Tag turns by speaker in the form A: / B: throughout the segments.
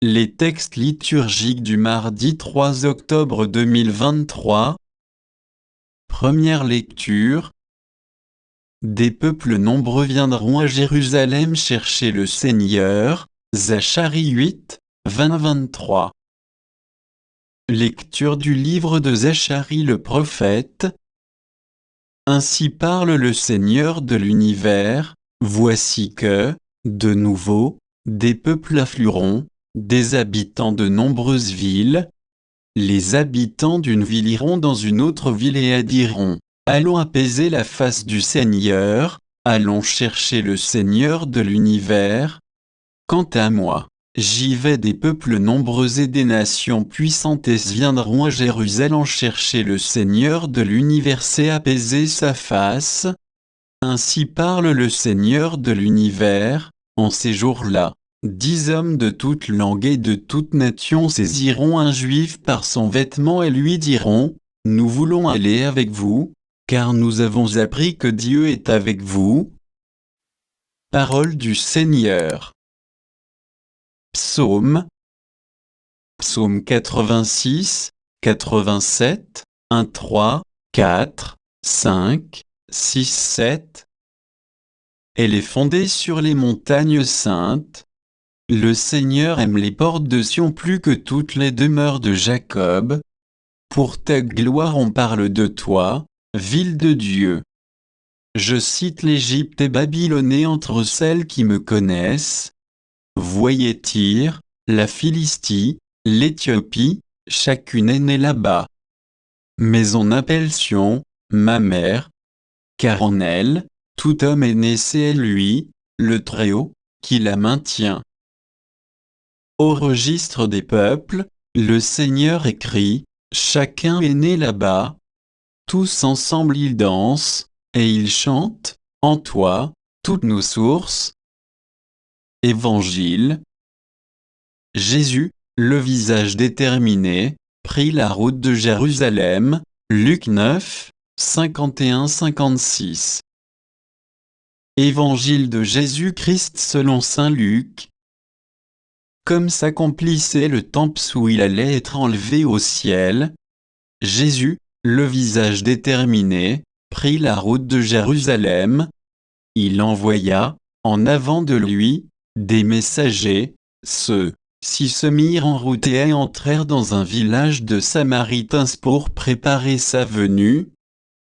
A: Les textes liturgiques du mardi 3 octobre 2023. Première lecture. Des peuples nombreux viendront à Jérusalem chercher le Seigneur. Zacharie 8, 20-23. Lecture du livre de Zacharie le prophète. Ainsi parle le Seigneur de l'univers, voici que, de nouveau, des peuples afflueront, des habitants de nombreuses villes. Les habitants d'une ville iront dans une autre ville et diront, allons apaiser la face du Seigneur, allons chercher le Seigneur de l'univers. Quant à moi, j'y vais, des peuples nombreux et des nations puissantes viendront à Jérusalem chercher le Seigneur de l'univers et apaiser sa face. Ainsi parle le Seigneur de l'univers, en ces jours-là. 10 hommes de toute langue et de toute nation saisiront un juif par son vêtement et lui diront, « Nous voulons aller avec vous, car nous avons appris que Dieu est avec vous. » Parole du Seigneur. Psaume. Psaume 86, 87, 1, 3, 4, 5, 6, 7. Elle est fondée sur les montagnes saintes. Le Seigneur aime les portes de Sion plus que toutes les demeures de Jacob. Pour ta gloire on parle de toi, ville de Dieu. Je cite l'Égypte et Babylone entre celles qui me connaissent. Voyez Tyr, la Philistie, l'Éthiopie, chacune est née là-bas. Mais on appelle Sion, ma mère, car en elle, tout homme est né, c'est lui, le Très-Haut, qui la maintient. Au registre des peuples, le Seigneur écrit, chacun est né là-bas. Tous ensemble ils dansent, et ils chantent, en toi, toutes nos sources. Évangile. Jésus, le visage déterminé, prit la route de Jérusalem. Luc 9, 51-56. Évangile de Jésus-Christ selon saint Luc. Comme s'accomplissait le temps où il allait être enlevé au ciel, Jésus, le visage déterminé, prit la route de Jérusalem. Il envoya, en avant de lui, des messagers. Ceux-ci se mirent en route et entrèrent dans un village de Samaritains pour préparer sa venue.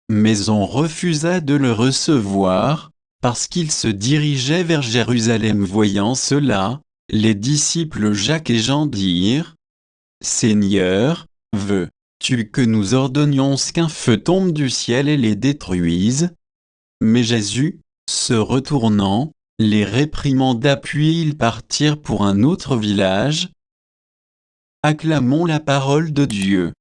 A: Mais on refusa de le recevoir, parce qu'il se dirigeait vers Jérusalem. Voyant cela, les disciples Jacques et Jean dirent, « Seigneur, veux-tu que nous ordonnions qu'un feu tombe du ciel et les détruise ?» Mais Jésus, se retournant, les réprimanda, puis ils partirent pour un autre village. Acclamons la parole de Dieu.